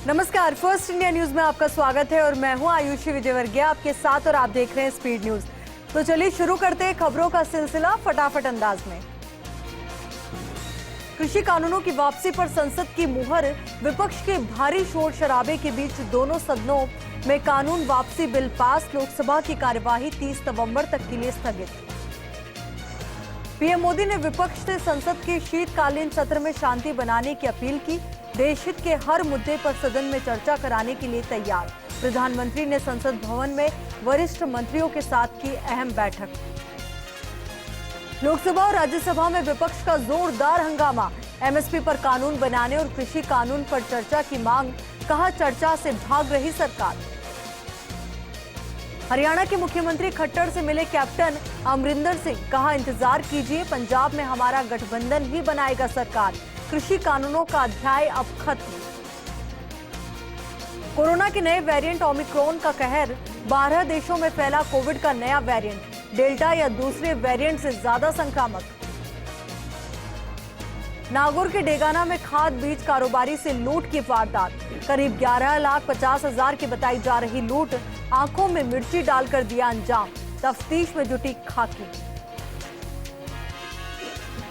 नमस्कार, first India news में आपका स्वागत है और मैं हूं आयुषी विजयवर्गीय आपके साथ और आप देख रहे हैं स्पीड न्यूज। तो चलिए शुरू करते हैं खबरों का सिलसिला फटाफट अंदाज में। कृषि कानूनों की वापसी पर संसद की मुहर, विपक्ष के भारी शोर शराबे के बीच दोनों सदनों में कानून वापसी बिल पास, लोकसभा की कार्यवाही 30 नवंबर तक के लिए स्थगित। पीएम मोदी ने विपक्ष से संसद के शीतकालीन सत्र में शांति बनाने की अपील की। देश हित के हर मुद्दे पर सदन में चर्चा कराने के लिए तैयार। प्रधानमंत्री ने संसद भवन में वरिष्ठ मंत्रियों के साथ की अहम बैठक। लोकसभा और राज्यसभा में विपक्ष का जोरदार हंगामा, एमएसपी पर कानून बनाने और कृषि कानून पर चर्चा की मांग, कहा चर्चा से भाग रही सरकार। हरियाणा के मुख्यमंत्री खट्टर से मिले कैप्टन अमरिंदर सिंह, कहा इंतजार कीजिए, पंजाब में हमारा गठबंधन ही बनाएगा सरकार। कृषि कानूनों का अध्याय अब खत्म। कोरोना के नए वेरिएंट ओमिक्रॉन का कहर, 12 देशों में फैला कोविड का नया वेरिएंट, डेल्टा या दूसरे वेरिएंट से ज्यादा संक्रामक। नागौर के डेगाना में खाद बीज कारोबारी से लूट की वारदात, करीब 11,50,000 की बताई जा रही लूट, आंखों में मिर्ची डालकर दिया अंजाम, तफ्तीश में जुटी खाकी।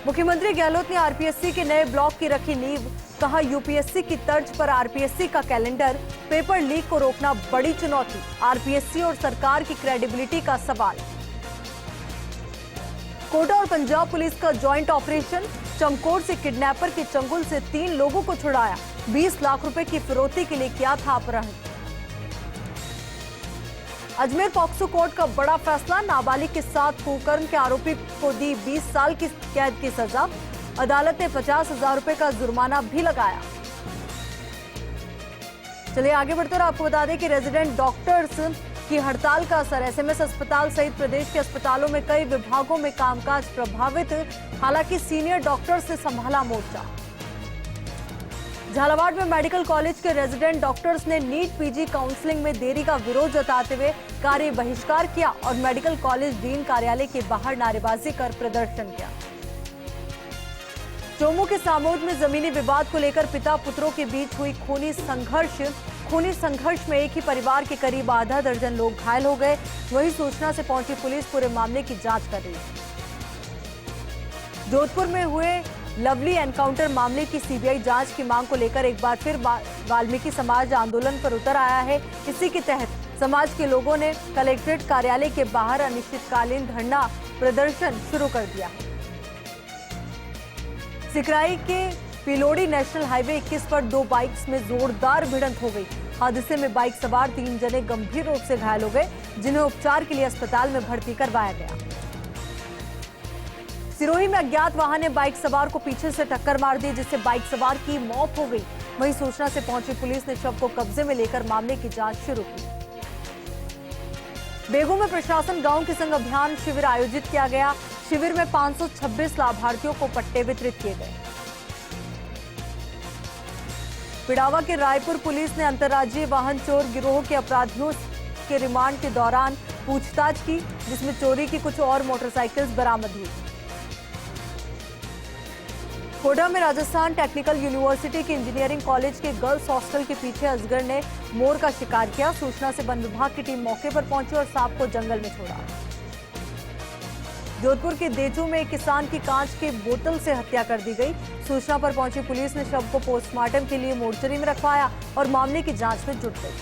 मुख्यमंत्री गहलोत ने आरपीएससी के नए ब्लॉक की रखी नींव, कहा यूपीएससी की तर्ज पर आरपीएससी का कैलेंडर, पेपर लीक को रोकना बड़ी चुनौती, आरपीएससी और सरकार की क्रेडिबिलिटी का सवाल। कोटा और पंजाब पुलिस का जॉइंट ऑपरेशन, चमकोर से किडनैपर के चंगुल से 3 लोगों को छुड़ाया, 20 लाख रुपए की फिरौती के लिए किया था अपहरण। अजमेर पॉक्सो कोर्ट का बड़ा फैसला, नाबालिग के साथ कुकर्म के आरोपी को दी 20 साल की कैद की सजा, अदालत ने 50,000 रुपए का जुर्माना भी लगाया। चलिए आगे बढ़ते और आपको बता दें कि रेजिडेंट डॉक्टर्स की हड़ताल का असर, एसएमएस अस्पताल सहित प्रदेश के अस्पतालों में कई विभागों में कामकाज प्रभावित, हालांकि सीनियर डॉक्टर्स ने संभाला मोर्चा। झालावाड़ में मेडिकल कॉलेज के रेजिडेंट डॉक्टर्स ने नीट पीजी काउंसलिंग में देरी का विरोध जताते हुए कार्य बहिष्कार किया और मेडिकल कॉलेज डीन कार्यालय के बाहर नारेबाजी कर प्रदर्शन किया। चोमू के सामोद में जमीनी विवाद को लेकर पिता पुत्रों के बीच हुई खूनी संघर्ष में एक ही परिवार के करीब आधा दर्जन लोग घायल हो गए। वहीं सूचना से पहुंची पुलिस पूरे मामले की जांच कर रही है। जोधपुर में हुए लवली एनकाउंटर मामले की सीबीआई जांच की मांग को लेकर एक बार फिर वाल्मीकि समाज आंदोलन पर उतर आया है। इसी के तहत समाज के लोगों ने कलेक्ट्रेट कार्यालय के बाहर अनिश्चितकालीन धरना प्रदर्शन शुरू कर दिया है। सिकराई के पिलोड़ी नेशनल हाईवे 21 पर 2 बाइक्स में जोरदार भिड़ंत हो गई। हादसे में बाइक सवार 3 जने गंभीर रूप से घायल हो गए, जिन्हें उपचार के लिए अस्पताल में भर्ती करवाया गया। सिरोही में अज्ञात वाहन ने बाइक सवार को पीछे से टक्कर मार दी, जिससे बाइक सवार की मौत हो गई। वहीं सूचना से पहुंची पुलिस ने शव को कब्जे में लेकर मामले की जांच शुरू की। बेगू में प्रशासन गांव के संग अभियान शिविर आयोजित किया गया। शिविर में 526 लाभार्थियों को पट्टे वितरित किए गए। पिड़ावा के रायपुर पुलिस ने अंतर्राज्यीय वाहन चोर गिरोह के अपराधियों के रिमांड के दौरान पूछताछ की, जिसमें चोरी की कुछ और मोटरसाइकिल्स बरामद हुई। कोटा में राजस्थान टेक्निकल यूनिवर्सिटी के इंजीनियरिंग कॉलेज के गर्ल्स हॉस्टल के पीछे अजगर ने मोर का शिकार किया। सूचना से वन विभाग की टीम मौके पर पहुंची और सांप को जंगल में छोड़ा। जोधपुर के देचू में एक किसान की कांच के बोतल से हत्या कर दी गई। सूचना पर पहुंची पुलिस ने शव को पोस्टमार्टम के लिए मोर्चरी में रखवाया और मामले की जांच में जुट गई।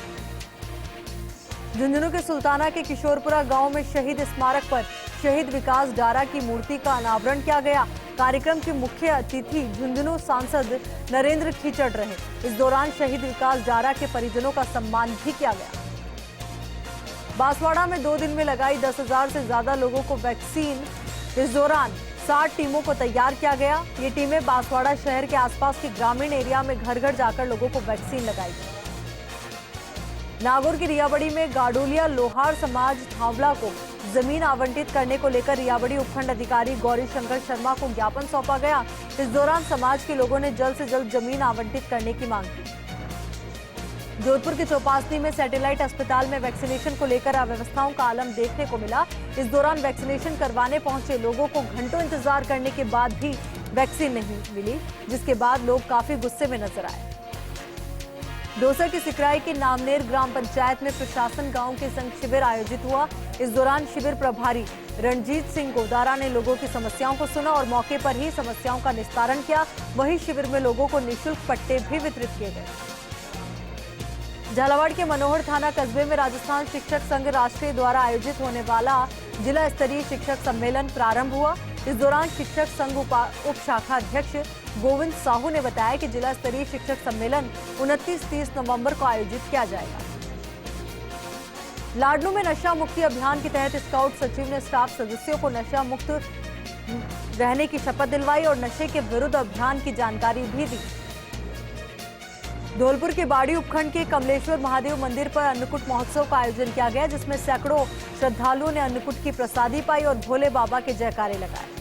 झुंझुनू के सुल्ताना के किशोरपुरा गांव में शहीद स्मारक पर शहीद विकास डारा की मूर्ति का अनावरण किया गया। कार्यक्रम के मुख्य अतिथि झुंझुनू सांसद नरेंद्र खीचड़ रहे। इस दौरान शहीद विकास डारा के परिजनों का सम्मान भी किया गया। बांसवाड़ा में 2 दिन में लगाई 10,000 से ज्यादा लोगों को वैक्सीन। इस दौरान 60 टीमों को तैयार किया गया। ये टीमें बांसवाड़ा शहर के आसपास के ग्रामीण एरिया में घर घर जाकर लोगों को वैक्सीन लगाई। नागौर की रियाबड़ी में गाडोलिया लोहार समाज थावला को जमीन आवंटित करने को लेकर रियाबड़ी उपखंड अधिकारी गौरी शंकर शर्मा को ज्ञापन सौंपा गया। इस दौरान समाज के लोगों ने जल्द से जल्द जमीन आवंटित करने की मांग की। जोधपुर के चौपासनी में सैटेलाइट अस्पताल में वैक्सीनेशन को लेकर अव्यवस्थाओं का आलम देखने को मिला। इस दौरान वैक्सीनेशन करवाने पहुंचे लोगों को घंटों इंतजार करने के बाद भी वैक्सीन नहीं मिली, जिसके बाद लोग काफी गुस्से में नजर आए। दौसा की सिकराई के नामनेर ग्राम पंचायत में प्रशासन गांव के संग शिविर आयोजित हुआ। इस दौरान शिविर प्रभारी रणजीत सिंह गोदारा ने लोगों की समस्याओं को सुना और मौके पर ही समस्याओं का निस्तारण किया। वहीं शिविर में लोगों को निःशुल्क पट्टे भी वितरित किए गए। झालावाड़ के मनोहर थाना कस्बे में राजस्थान शिक्षक संघ राष्ट्रीय द्वारा आयोजित होने वाला जिला स्तरीय शिक्षक सम्मेलन प्रारंभ हुआ। इस दौरान शिक्षक संघ उप शाखा अध्यक्ष गोविंद साहू ने बताया कि जिला स्तरीय शिक्षक सम्मेलन 29-30 नवंबर को आयोजित किया जाएगा। लाडनू में नशा मुक्ति अभियान के तहत स्काउट सचिव ने स्टाफ सदस्यों को नशा मुक्त रहने की शपथ दिलवाई और नशे के विरुद्ध अभियान की जानकारी भी दी। धौलपुर के बाड़ी उपखंड के कमलेश्वर महादेव मंदिर पर अन्नकूट महोत्सव का आयोजन किया गया, जिसमें सैकड़ों श्रद्धालुओं ने अन्नकूट की प्रसादी पाई और भोले बाबा के जयकारे लगाए।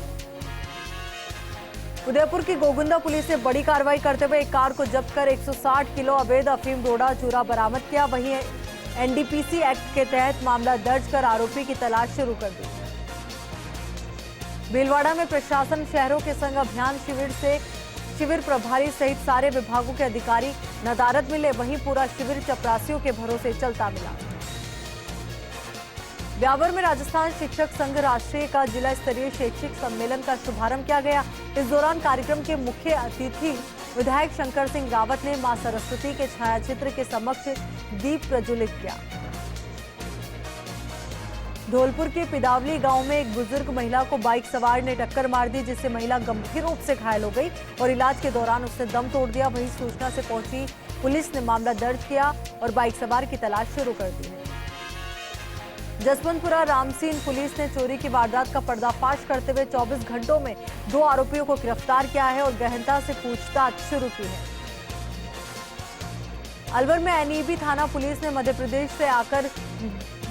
उदयपुर की गोगुंदा पुलिस ने बड़ी कार्रवाई करते हुए एक कार को जब्त कर 160 किलो अवैध अफीम डोडा चूरा बरामद किया। वहीं एनडीपीसी एक्ट के तहत मामला दर्ज कर आरोपी की तलाश शुरू कर दी। भीलवाड़ा में प्रशासन शहरों के संग अभियान शिविर से शिविर प्रभारी सहित सारे विभागों के अधिकारी नदारद मिले। वहीं पूरा शिविर चपरासियों के भरोसे चलता मिला। ब्यावर में राजस्थान शिक्षक संघ राष्ट्रीय का जिला स्तरीय शैक्षिक सम्मेलन का शुभारंभ किया गया। इस दौरान कार्यक्रम के मुख्य अतिथि विधायक शंकर सिंह रावत ने मां सरस्वती के छायाचित्र के समक्ष दीप प्रज्वलित किया। धौलपुर के पिदावली गांव में एक बुजुर्ग महिला को बाइक सवार ने टक्कर मार दी, जिससे महिला गंभीर रूप से घायल हो गई और इलाज के दौरान उसने दम तोड़ दिया। वहीं सूचना से पहुंची पुलिस ने मामला दर्ज किया और बाइक सवार की तलाश शुरू कर दी है। जसवंतपुरा रामसीन पुलिस ने चोरी की वारदात का पर्दाफाश करते हुए 24 घंटों में 2 आरोपियों को गिरफ्तार किया है और गहनता से पूछताछ शुरू की है। अलवर में एनईबी थाना पुलिस ने मध्य प्रदेश से आकर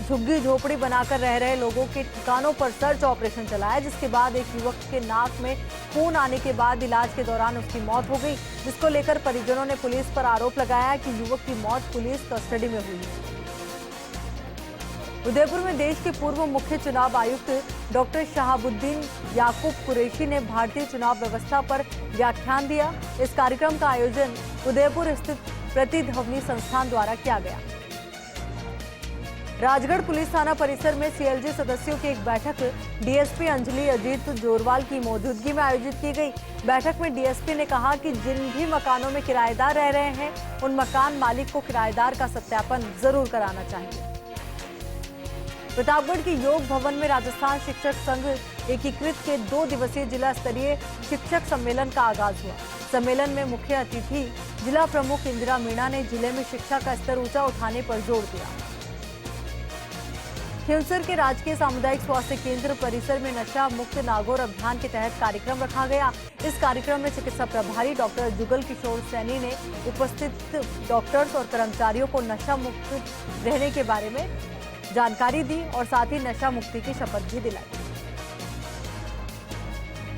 झुग्गी झोपड़ी बनाकर रह रहे लोगों के ठिकानों पर सर्च ऑपरेशन चलाया, जिसके बाद एक युवक के नाक में खून आने के बाद इलाज के दौरान उसकी मौत हो गई, जिसको लेकर परिजनों ने पुलिस पर आरोप लगाया कि युवक की मौत पुलिस कस्टडी में हुई है। उदयपुर में देश के पूर्व मुख्य चुनाव आयुक्त डॉक्टर शहाबुद्दीन याकूब कुरैशी ने भारतीय चुनाव व्यवस्था पर व्याख्यान दिया। इस कार्यक्रम का आयोजन उदयपुर स्थित प्रतिध्वनि संस्थान द्वारा किया गया। राजगढ़ पुलिस थाना परिसर में सीएलजी सदस्यों की एक बैठक डीएसपी अंजलि अजीत जोरवाल की मौजूदगी में आयोजित की गई। बैठक में डीएसपी ने कहा कि जिन भी मकानों में किराएदार रह रहे हैं, उन मकान मालिक को किराएदार का सत्यापन जरूर कराना चाहिए। प्रतापगढ़ के योग भवन में राजस्थान शिक्षक संघ एकीकृत के 2 दिवसीय जिला स्तरीय शिक्षक सम्मेलन का आगाज हुआ। सम्मेलन में मुख्य अतिथि जिला प्रमुख इंदिरा मीणा ने जिले में शिक्षा का स्तर ऊंचा उठाने पर जोर दिया। खिंवसर के राजकीय सामुदायिक स्वास्थ्य केंद्र परिसर में नशा मुक्त नागौर अभियान के तहत कार्यक्रम रखा गया। इस कार्यक्रम में चिकित्सा प्रभारी डॉक्टर जुगल किशोर सैनी ने उपस्थित डॉक्टर्स और कर्मचारियों को नशा मुक्त रहने के बारे में जानकारी दी और साथ ही नशा मुक्ति की शपथ भी दिलाई।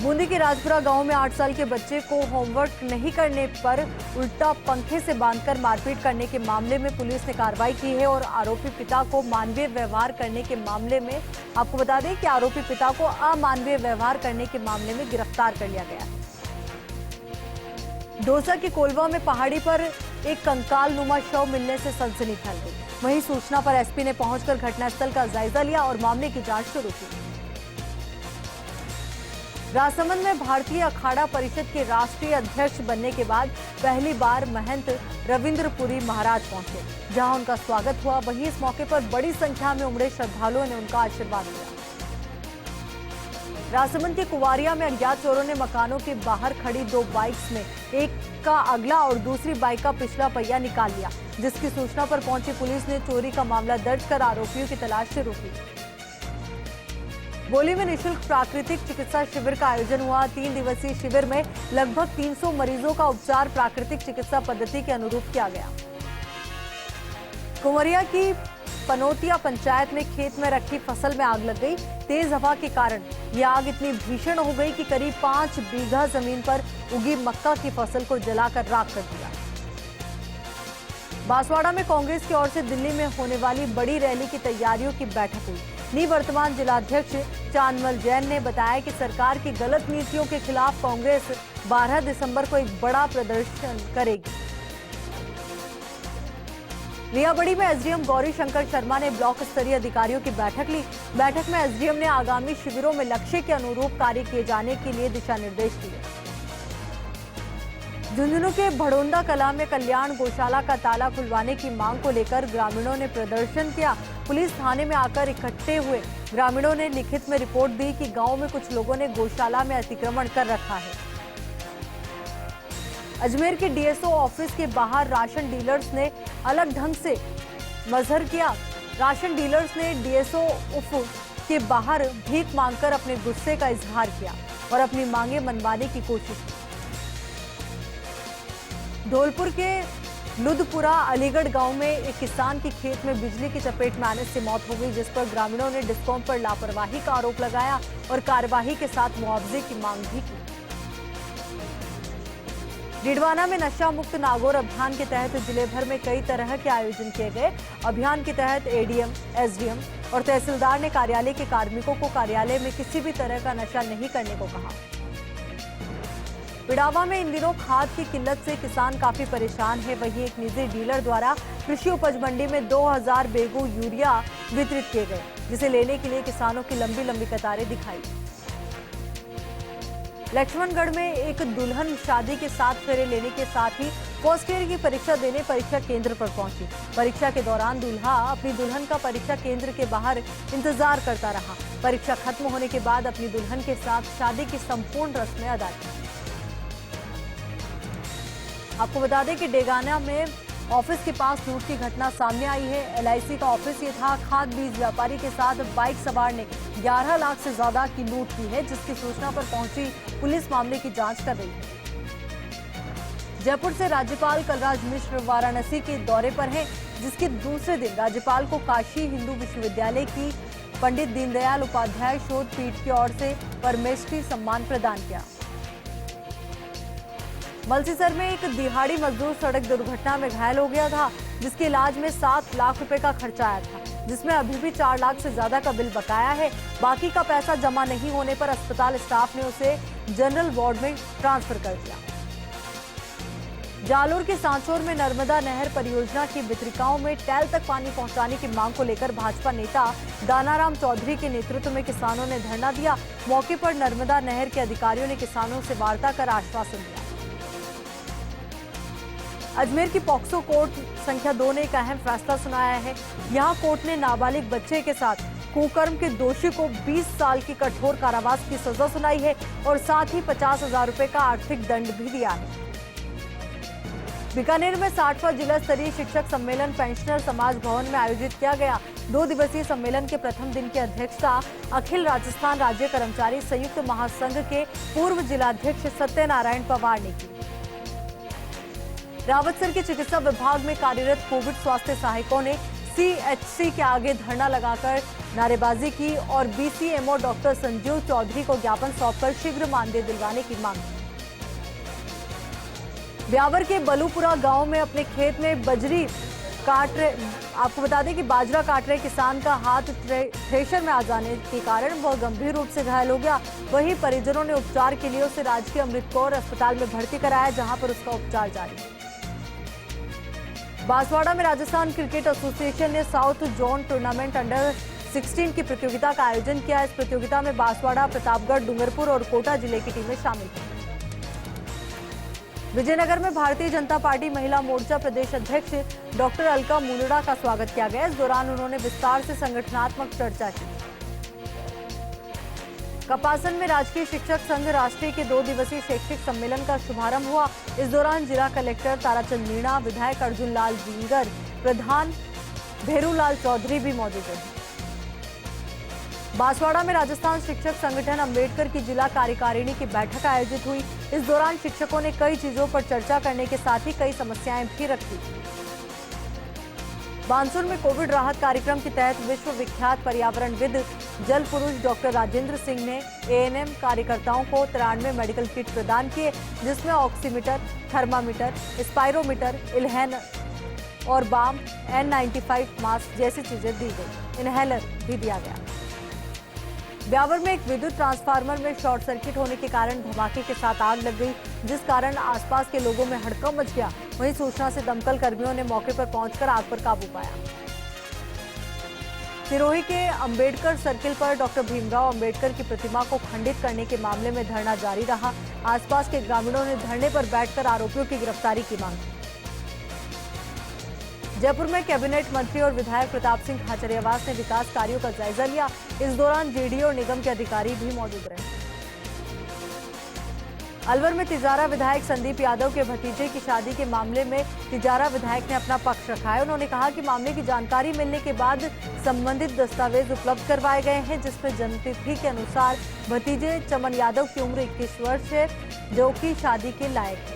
बूंदी के राजपुरा गांव में 8 साल के बच्चे को होमवर्क नहीं करने पर उल्टा पंखे से बांधकर मारपीट करने के मामले में पुलिस ने कार्रवाई की है और आरोपी पिता को मानवीय व्यवहार करने के मामले में आपको बता दें कि आरोपी पिता को अमानवीय व्यवहार करने के मामले में गिरफ्तार कर लिया गया। दौसा के कोलवा में पहाड़ी पर एक कंकाल नुमा शव मिलने से सनसनी फैल गई। वहीं सूचना पर एसपी ने पहुंचकर घटनास्थल का जायजा लिया और मामले की जांच शुरू की। राजसमंद में भारतीय अखाड़ा परिषद के राष्ट्रीय अध्यक्ष बनने के बाद पहली बार महंत रविंद्रपुरी महाराज पहुंचे, जहां उनका स्वागत हुआ। वहीं इस मौके पर बड़ी संख्या में उमड़े श्रद्धालुओं ने उनका आशीर्वाद लिया। राजसमंद के कुवारिया में अज्ञात चोरों ने मकानों के बाहर खड़ी 2 बाइक्स में एक का अगला और दूसरी बाइक का पिछला पहिया निकाल लिया, जिसकी सूचना पर पहुंची पुलिस ने चोरी का मामला दर्ज कर आरोपियों की तलाश शुरू की। बोली में निःशुल्क प्राकृतिक चिकित्सा शिविर का आयोजन हुआ। 3 दिवसीय शिविर में लगभग 300 मरीजों का उपचार प्राकृतिक चिकित्सा पद्धति के अनुरूप किया गया। कुंवरिया की पनोतिया पंचायत में खेत में रखी फसल में आग लग गई। तेज हवा के कारण यह आग इतनी भीषण हो गई कि करीब 5 बीघा जमीन पर उगी मक्का की फसल को जलाकर राख कर दिया। बांसवाड़ा में कांग्रेस की ओर से दिल्ली में होने वाली बड़ी रैली की तैयारियों की बैठक हुई। निवर्तमान जिलाध्यक्ष चांदमल जैन ने बताया कि सरकार की गलत नीतियों के खिलाफ कांग्रेस 12 दिसंबर को एक बड़ा प्रदर्शन करेगी। लियाबड़ी में एसडीएम गौरी शंकर शर्मा ने ब्लॉक स्तरीय अधिकारियों की बैठक ली। बैठक में एसडीएम ने आगामी शिविरों में लक्ष्य के अनुरूप कार्य किए जाने के लिए दिशा निर्देश दिए। झुंझुनू के भड़ोंदा कला में कल्याण गौशाला का ताला खुलवाने की मांग को लेकर ग्रामीणों ने प्रदर्शन किया। पुलिस थाने में आकर इकट्ठे हुए ग्रामीणों ने लिखित में रिपोर्ट दी कि गांव में कुछ लोगों ने गौशाला में अतिक्रमण कर रखा है। अजमेर के डीएसओ ऑफिस के बाहर राशन डीलर्स ने अलग ढंग से मजहर किया। राशन डीलर्स ने डीएसओ के बाहर भीख मांगकर अपने गुस्से का इजहार किया और अपनी मांगे मनवाने की कोशिश की। धौलपुर के लुधपुरा अलीगढ़ गांव में एक किसान की खेत में बिजली की चपेट में आने से मौत हो गई, जिस पर ग्रामीणों ने डिस्कॉम पर लापरवाही का आरोप लगाया और कार्रवाई के साथ मुआवजे की मांग भी की। डीडवाना में नशा मुक्त नागौर अभियान के तहत जिले भर में कई तरह के आयोजन किए गए। अभियान के तहत एडीएम, एसडीएम और तहसीलदार ने कार्यालय के कार्मिकों को कार्यालय में किसी भी तरह का नशा नहीं करने को कहा। पिड़ावा में इन दिनों खाद की किल्लत से किसान काफी परेशान है। वहीं एक निजी डीलर द्वारा कृषि उपज मंडी में 2000 बैगों यूरिया वितरित किए गए, जिसे लेने के लिए किसानों की लंबी लंबी कतारें दिखाई। लक्ष्मणगढ़ में एक दुल्हन शादी के 7 फेरे लेने के साथ ही फर्स्ट ईयर की परीक्षा देने परीक्षा केंद्र पर पहुंची। परीक्षा के दौरान दूल्हा अपनी दुल्हन का परीक्षा केंद्र के बाहर इंतजार करता रहा। परीक्षा खत्म होने के बाद अपनी दुल्हन के साथ शादी की संपूर्ण रस्में अदा की। आपको बता दें कि डेगाना में ऑफिस के पास लूट की घटना सामने आई है। एलआईसी का ऑफिस ये था। खाद बीज व्यापारी के साथ बाइक सवार ने 11 लाख से ज्यादा की लूट की है, जिसकी सूचना पर पहुंची पुलिस मामले की जांच कर रही है। जयपुर से राज्यपाल कलराज मिश्र वाराणसी के दौरे पर हैं, जिसके दूसरे दिन राज्यपाल को काशी हिंदू विश्वविद्यालय की पंडित दीनदयाल उपाध्याय शोध पीठ की ओर से परमेश्वरी सम्मान प्रदान किया। मलसीसर में एक दिहाड़ी मजदूर सड़क दुर्घटना में घायल हो गया था, जिसके इलाज में 7 लाख रुपए का खर्चा आया था, जिसमें अभी भी 4 लाख से ज्यादा का बिल बकाया है। बाकी का पैसा जमा नहीं होने पर अस्पताल स्टाफ ने उसे जनरल वार्ड में ट्रांसफर कर दिया। जालोर के सांचौर में नर्मदा नहर परियोजना की वितरिकाओं में टैल तक पानी पहुंचाने की मांग को लेकर भाजपा नेता दानाराम चौधरी के नेतृत्व में किसानों ने धरना दिया। मौके पर नर्मदा नहर के अधिकारियों ने किसानों से वार्ता कर आश्वासन दिया। अजमेर की पॉक्सो कोर्ट संख्या 2 ने एक अहम फैसला सुनाया है। यहां कोर्ट ने नाबालिग बच्चे के साथ कुकर्म के दोषी को 20 साल की कठोर कारावास की सजा सुनाई है और साथ ही 50,000 रुपए का आर्थिक दंड भी दिया है। बीकानेर में 60वां जिला स्तरीय शिक्षक सम्मेलन पेंशनर समाज भवन में आयोजित किया गया। 2 दिवसीय सम्मेलन के प्रथम दिन की अध्यक्षता अखिल राजस्थान राज्य कर्मचारी संयुक्त महासंघ के पूर्व जिलाध्यक्ष सत्यनारायण पवार ने की। रावतसर के चिकित्सा विभाग में कार्यरत कोविड स्वास्थ्य सहायकों ने सीएचसी के आगे धरना लगाकर नारेबाजी की और बीसीएमओ डॉक्टर संजीव चौधरी को ज्ञापन सौंपकर शीघ्र मानदेय दिलवाने की मांग की। ब्यावर के बलूपुरा गांव में अपने खेत में बजरी काट रहे आपको बता दें कि बाजरा काट रहे किसान का हाथ थ्रेशर में आ जाने के कारण वह गंभीर रूप से घायल हो गया। वहीं परिजनों ने उपचार के लिए उसे राजकीय अमृत कौर अस्पताल में भर्ती कराया, जहां पर उसका उपचार जारी है। बांसवाड़ा में राजस्थान क्रिकेट एसोसिएशन ने साउथ जोन टूर्नामेंट अंडर 16 की प्रतियोगिता का आयोजन किया। इस प्रतियोगिता में बांसवाड़ा, प्रतापगढ़, डूंगरपुर और कोटा जिले की टीमें शामिल थीं। विजयनगर में भारतीय जनता पार्टी महिला मोर्चा प्रदेश अध्यक्ष डॉक्टर अलका मुंदड़ा का स्वागत किया गया। इस दौरान उन्होंने विस्तार से संगठनात्मक चर्चा की। कपासन में राजकीय शिक्षक संघ राष्ट्रीय के 2 दिवसीय शैक्षिक सम्मेलन का शुभारंभ हुआ। इस दौरान जिला कलेक्टर ताराचंद मीणा, विधायक अर्जुन लाल जिंगर, प्रधान भेरूलाल चौधरी भी मौजूद रहे। बांसवाड़ा में राजस्थान शिक्षक संगठन अम्बेडकर की जिला कार्यकारिणी की बैठक आयोजित हुई। इस दौरान शिक्षकों ने कई चीजों पर चर्चा करने के साथ ही कई समस्याएं भी रखी। बानसूर में कोविड राहत कार्यक्रम के तहत विश्व विख्यात पर्यावरणविद जल पुरुष डॉक्टर राजेंद्र सिंह ने एएनएम कार्यकर्ताओं को 93 मेडिकल किट प्रदान किए, जिसमें ऑक्सीमीटर, थर्मामीटर, स्पाइरोमीटर, इनहेलर और बाम, N95 मास्क जैसी चीजें दी गई। इनहेलर भी दिया गया। ब्यावर में एक विद्युत ट्रांसफार्मर में शॉर्ट सर्किट होने के कारण धमाके के साथ आग लग गई, जिस कारण आसपास के लोगों में हड़कंप मच गया। वहीं सूचना से दमकल कर्मियों ने मौके पर पहुंचकर आग पर काबू पाया। सिरोही के अंबेडकर सर्किल पर डॉक्टर भीमराव अंबेडकर की प्रतिमा को खंडित करने के मामले में धरना जारी रहा। आसपास के ग्रामीणों ने धरने पर बैठकर आरोपियों की गिरफ्तारी की मांग की। जयपुर में कैबिनेट मंत्री और विधायक प्रताप सिंह खाचरियावास ने विकास कार्यों का जायजा लिया। इस दौरान जेडीयू और निगम के अधिकारी भी मौजूद रहे। अलवर में तिजारा विधायक संदीप यादव के भतीजे की शादी के मामले में तिजारा विधायक ने अपना पक्ष रखा है। उन्होंने कहा कि मामले की जानकारी मिलने के बाद संबंधित दस्तावेज उपलब्ध करवाए गए हैं, जिसमें जन्मतिथि के अनुसार भतीजे चमन यादव की उम्र 21 वर्ष है, जो कि शादी के लायक है।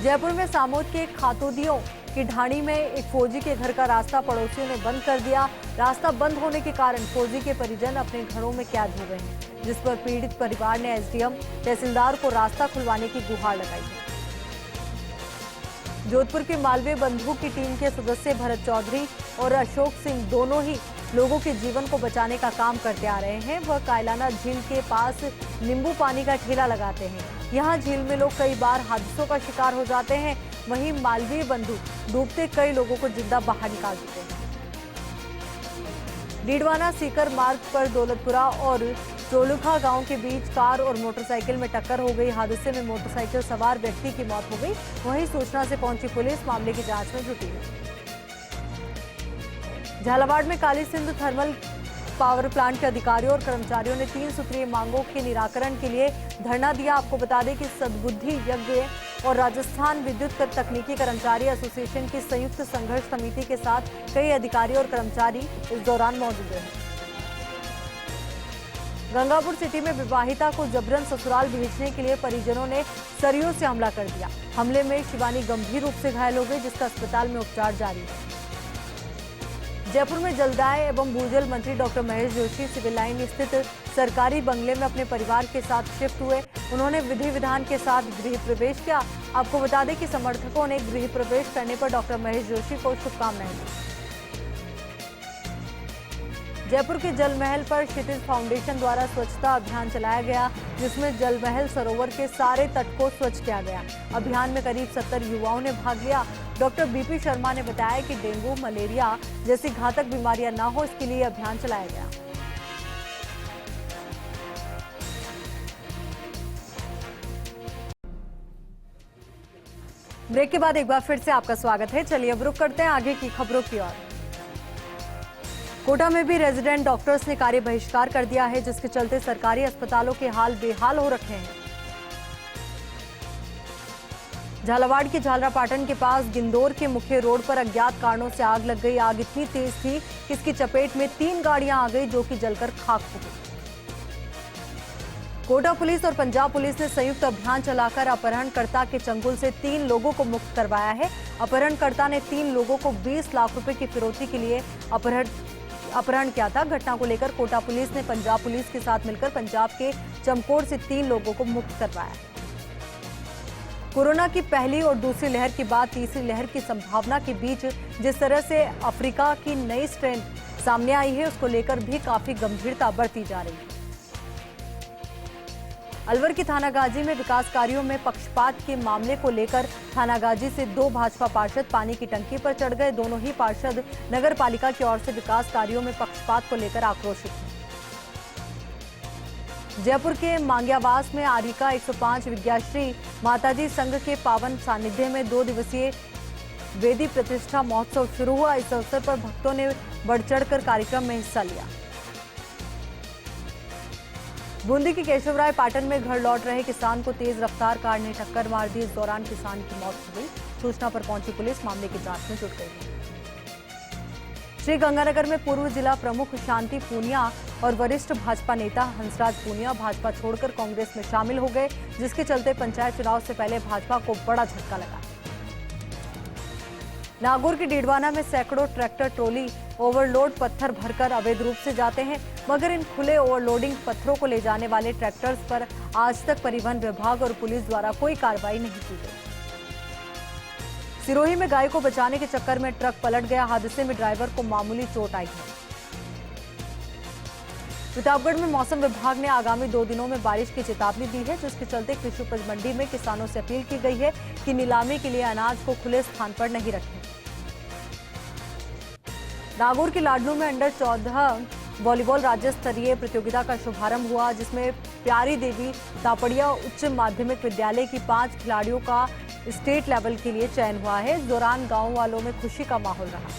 जयपुर में सामोद के खातोदियों की ढाणी में एक फौजी के घर का रास्ता पड़ोसियों ने बंद कर दिया। रास्ता बंद होने के कारण फौजी के परिजन अपने घरों में कैद हो गए हैं, जिस पर पीड़ित परिवार ने एसडीएम तहसीलदार को रास्ता खुलवाने की गुहार लगाई है। जोधपुर के मालवीय बंधु की टीम के सदस्य भरत चौधरी और अशोक सिंह दोनों ही लोगों के जीवन को बचाने का काम करते आ रहे हैं। वह कायलाना झील के पास नींबू पानी का ठेला लगाते हैं। यहाँ झील में लोग कई बार हादसों का शिकार हो जाते हैं। वहीं मालवीय बंधु डूबते कई लोगों को जिंदा बाहर निकाल देते हैं। डीडवाना सीकर मार्ग पर दौलतपुरा और चोलुखा गांव के बीच कार और मोटरसाइकिल में टक्कर हो गई। हादसे में मोटरसाइकिल सवार व्यक्ति की मौत हो गई। वहीं सूचना से पहुंची पुलिस मामले की जांच में जुटी है। झालावाड़ में Kali Sindh thermal power plant के अधिकारियों और कर्मचारियों ने 3 सूत्रीय मांगों के निराकरण के लिए धरना दिया। आपको बता दें कि सद्बुद्धि यज्ञ और राजस्थान विद्युत तकनीकी कर्मचारी एसोसिएशन की संयुक्त संघर्ष समिति के साथ कई अधिकारी और कर्मचारी इस दौरान मौजूद रहे। गंगापुर सिटी में विवाहिता को जबरन ससुराल भेजने के लिए परिजनों ने सरियों से हमला कर दिया। हमले में शिवानी गंभीर रूप से घायल हो गई, जिसका अस्पताल में उपचार जारी है। जयपुर में जलदाय एवं भूजल मंत्री doctor Mahesh Joshi civil line स्थित सरकारी बंगले में अपने परिवार के साथ शिफ्ट हुए। उन्होंने विधि विधान के साथ गृह प्रवेश किया। आपको बता दें कि समर्थकों ने गृह प्रवेश करने पर डॉक्टर महेश जोशी को शुभकामनाएं दी। जयपुर के जल महल पर क्षितिज फाउंडेशन द्वारा स्वच्छता अभियान चलाया गया, जिसमें जल महल सरोवर के सारे तट को स्वच्छ किया गया। अभियान में करीब 70 युवाओं ने भाग लिया। डॉक्टर बीपी शर्मा ने बताया कि डेंगू, मलेरिया जैसी घातक बीमारियां न हो, इसके लिए अभियान चलाया गया। ब्रेक के बाद एक बार फिर से आपका स्वागत है। चलिए अब रुक करते हैं आगे की खबरों की ओर। कोटा में भी रेजिडेंट डॉक्टर्स ने कार्य बहिष्कार कर दिया है, जिसके चलते सरकारी अस्पतालों के हाल बेहाल हो रखे हैं। झालावाड़ के झालरापाटन के पास गिंदौर के मुख्य रोड पर अज्ञात कारणों से आग लग गई। आग इतनी तेज थी कि इसकी चपेट में 3 गाड़ियां आ गई, जो कि जलकर खाक हो गई। कोटा पुलिस और पंजाब पुलिस ने संयुक्त अभियान चलाकर अपहरणकर्ता के चंगुल से 3 लोगों को मुक्त करवाया है। अपहरणकर्ता ने 3 लोगों को 20 लाख रुपए की फिरौती के लिए अपहरण किया था। घटना को लेकर कोटा पुलिस ने पंजाब पुलिस के साथ मिलकर पंजाब के चमकोर से 3 लोगों को मुक्त करवाया है। कोरोना की पहली और दूसरी लहर के बाद तीसरी लहर की संभावना के बीच जिस तरह से अफ्रीका की नई स्ट्रेन सामने आई है, उसको लेकर भी काफी गंभीरता बढ़ती जा रही है। अलवर की थानागाजी में विकास कार्यों में पक्षपात के मामले को लेकर थानागाजी से 2 भाजपा पार्षद पानी की टंकी पर चढ़ गए। दोनों ही पार्षद नगर पालिका की ओर से विकास कार्यों में पक्षपात को लेकर आक्रोशित हैं। जयपुर के मांग्यावास में आरिका 105 विद्याश्री माताजी संघ के पावन सानिध्य में 2 दिवसीय वेदी प्रतिष्ठा महोत्सव शुरू हुआ। इस अवसर पर भक्तों ने बढ़ चढ़कर कार्यक्रम में हिस्सा लिया। बूंदी के केशवराय पाटन में घर लौट रहे किसान को तेज रफ्तार कार ने टक्कर मार दी। इस दौरान किसान की मौत हो गई। सूचना पर पहुंची पुलिस मामले की जांच में जुट गई। श्री गंगानगर में पूर्व जिला प्रमुख शांति पूनिया और वरिष्ठ भाजपा नेता हंसराज पूनिया भाजपा छोड़कर कांग्रेस में शामिल हो गए, जिसके चलते पंचायत चुनाव से पहले भाजपा को बड़ा झटका लगा। नागौर के डीडवाना में सैकड़ों ट्रैक्टर ट्रॉली ओवरलोड पत्थर भरकर अवैध रूप से जाते हैं, मगर इन खुले ओवरलोडिंग पत्थरों को ले जाने वाले ट्रैक्टर्स पर आज तक परिवहन विभाग और पुलिस द्वारा कोई कार्रवाई नहीं की गई। सिरोही में गाय को बचाने के चक्कर में ट्रक पलट गया। हादसे में ड्राइवर को मामूली चोट आई है। प्रतापगढ़ में मौसम विभाग ने आगामी 2 दिनों में बारिश की चेतावनी दी है, जिसके चलते कृषि उपज मंडी में किसानों से अपील की गई है कि नीलामी के लिए अनाज को खुले स्थान पर नहीं रखें। नागौर के लाडनू में अंडर 14 वॉलीबॉल राज्य स्तरीय प्रतियोगिता का शुभारंभ हुआ, जिसमें प्यारी देवी तापड़िया उच्च माध्यमिक विद्यालय की 5 खिलाड़ियों का स्टेट लेवल के लिए चयन हुआ है। इस दौरान गांव वालों में खुशी का माहौल रहा।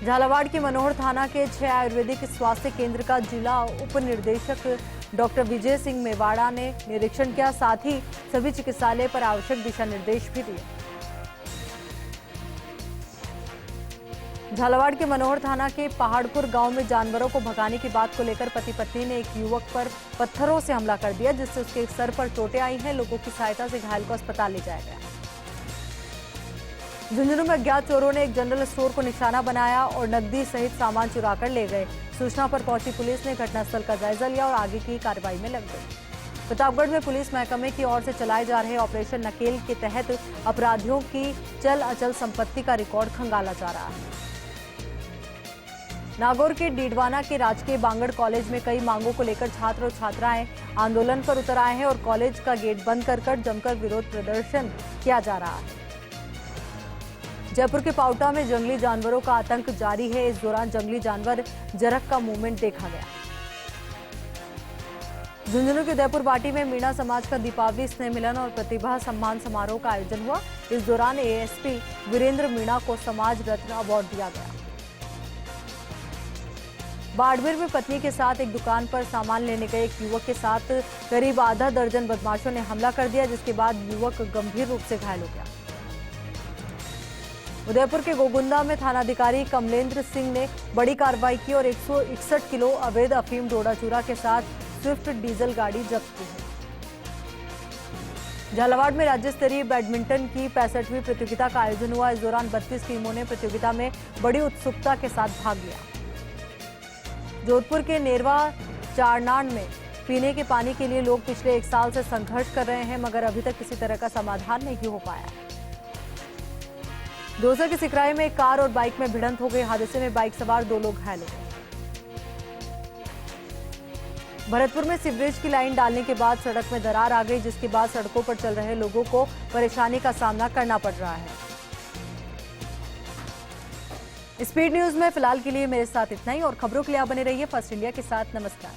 झालावाड़ के मनोहर थाना के 6 आयुर्वेदिक स्वास्थ्य केंद्र का जिला उप निदेशक डॉक्टर विजय सिंह मेवाड़ा ने निरीक्षण किया, साथ ही सभी चिकित्सालय पर आवश्यक दिशा निर्देश भी दिए। झालावाड़ के मनोहर थाना के पहाड़पुर गांव में जानवरों को भगाने की बात को लेकर पति पत्नी ने एक युवक पर पत्थरों से हमला कर दिया, जिससे उसके सर पर चोटें आई हैं। लोगों की सहायता से घायल को अस्पताल ले जाया गया। झुंझुनू में अज्ञात चोरों ने एक जनरल स्टोर को निशाना बनाया और नकदी सहित सामान चुरा कर ले गए। सूचना पर पहुंची पुलिस ने घटनास्थल का जायजा लिया और आगे की कार्रवाई में लग गई। प्रतापगढ़ में पुलिस महकमे की ओर से चलाए जा रहे ऑपरेशन नकेल के तहत अपराधियों की चल अचल संपत्ति का रिकॉर्ड खंगाला जा रहा है। नागौर के डीडवाना के राजकीय बांगड़ कॉलेज में कई मांगों को लेकर छात्र और छात्राएं आंदोलन पर उतर आए हैं और कॉलेज का गेट बंद कर जमकर विरोध प्रदर्शन किया जा रहा है। जयपुर के पाउटा में जंगली जानवरों का आतंक जारी है। इस दौरान जंगली जानवर जरख का मूवमेंट देखा गया। झुंझुनू के उदयपुर बाटी में मीणा समाज का दीपावली स्नेह मिलन और प्रतिभा सम्मान समारोह का आयोजन हुआ। इस दौरान एएसपी वीरेंद्र मीणा को समाज रत्न अवार्ड दिया गया। बाड़मेर में पत्नी के साथ एक दुकान पर सामान लेने गए एक युवक के साथ करीब आधा दर्जन बदमाशों ने हमला कर दिया, जिसके बाद युवक गंभीर रूप से घायल हो गया। उदयपुर के गोगुंदा में थानाधिकारी कमलेंद्र सिंह ने बड़ी कार्रवाई की और 161 किलो अवैध अफीम डोडा चूरा के साथ स्विफ्ट डीजल गाड़ी जब्त की है। झालावाड़ में राज्य स्तरीय बैडमिंटन की 65वीं प्रतियोगिता का आयोजन हुआ। इस दौरान 32 टीमों ने प्रतियोगिता में बड़ी उत्सुकता के साथ भाग लिया। जोधपुर के नेरवा चारनान में पीने के पानी के लिए लोग पिछले 1 साल से संघर्ष कर रहे हैं, मगर अभी तक किसी तरह का समाधान नहीं हो पाया। दौसा के सिकराई में एक कार और बाइक में भिड़ंत हो गई। हादसे में बाइक सवार 2 लोग घायल हो गए। भरतपुर में सीवरेज की लाइन डालने के बाद सड़क में दरार आ गई, जिसके बाद सड़कों पर चल रहे लोगों को परेशानी का सामना करना पड़ रहा है। स्पीड न्यूज में फिलहाल के लिए मेरे साथ इतना ही और खबरों के लिए आप बने रहिए फर्स्ट इंडिया के साथ। नमस्कार।